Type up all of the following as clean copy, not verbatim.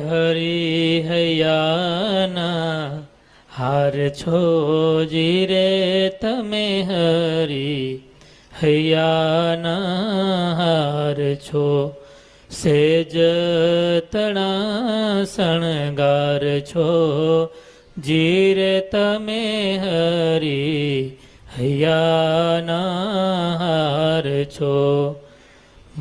હરી હૈયાના હાર છો જીરે તમે હરી હૈયાના હાર છો સેજ તણા શણગાર છો જીરે તમે હરી હૈયાના હાર છો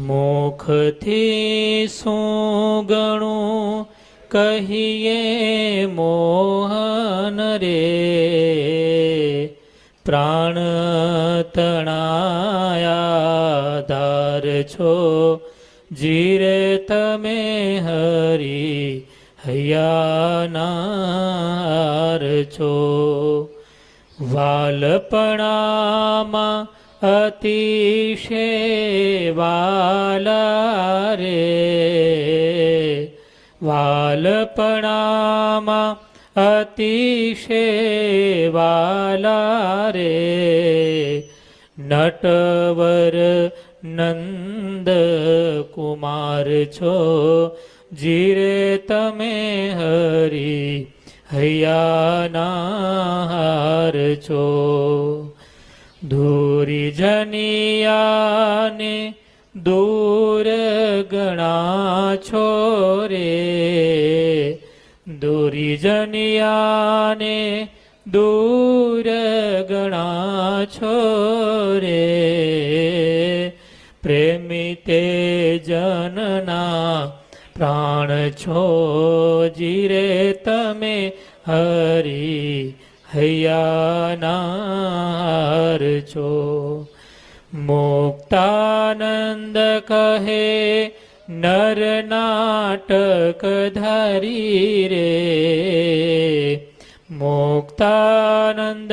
મુખથી શું ગણું કહીએ મોહન રે પ્રાણ તણાયા ધાર છો જીરે તમે હરી હૈયાનાર છો વાલપણામાં અતિશે વાલા રે વાલપણામાં અતિશે વાલા રે નટવર નંદ કુમાર છો જીરે તમે હરી હૈયાનાર છો ધૂરી જનિયાને દૂર ગણા છો રે દૂરી જનિયાને દૂર ગણા છો રે પ્રેમી તે જનના પ્રાણ છો જીરે તમે હરી હૈયાનાર છો મુક્તાનંદ કહે નર નાટક ધારી રે મુક્તાનંદ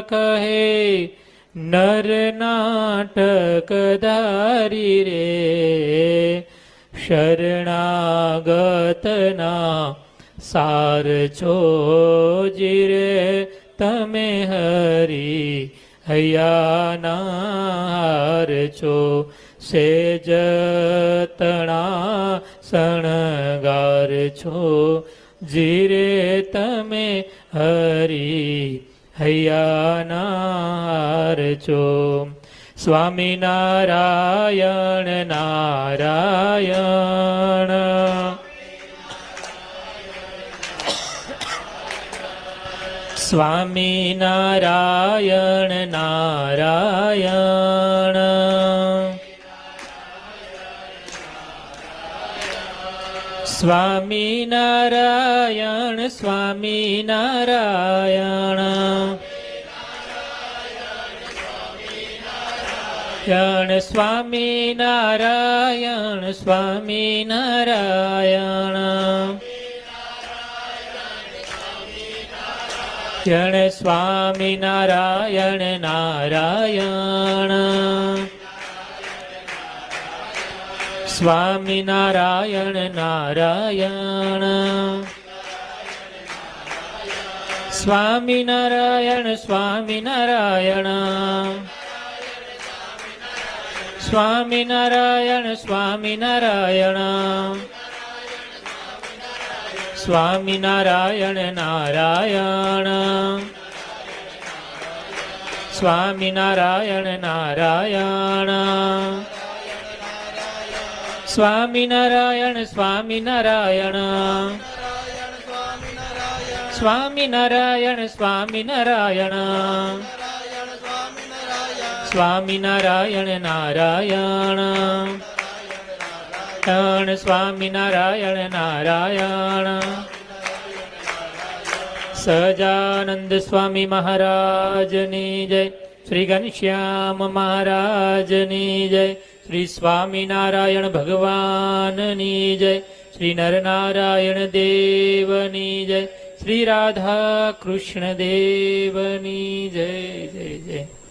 કહે નર નાટક ધારી રે શરણાગતના સાર છો જીરે તમે હરી હૈયાનાર છો સેજ તણા શણગાર છો જીરે તમે હરી હૈયાનાર છો સ્વામિનારાયણ નારાયણ સ્વામિનારાયણ નારાયણ સ્વામિનારાયણ સ્વામિનારાયણ સ્વામિનારાયણ સ્વામિનારાયણ સ્વામિનારાયણ નારાયણ સ્વામિનારાયણ નારાયણ સ્વામિનારાયણ સ્વામિનારાયણ સ્વામિનારાયણ સ્વામિનારાયણ સ્વામિનારાયણ નારાયણ સ્વામિનારાયણ નારાયણ સ્વામિનારાયણ સ્વામિનારાયણ સ્વામિનારાયણ સ્વામિનારાયણ સ્વામિનારાયણ નારાયણ સ્વામિનારાયણ નારાયણ સહજાનંદ સ્વામી મહારાજની જય શ્રી ઘનશ્યામ મહારાજની જય શ્રી સ્વામિનારાયણ ભગવાનની જય શ્રી નરનારાયણ દેવની જય શ્રી રાધા કૃષ્ણ દેવની જય જય જય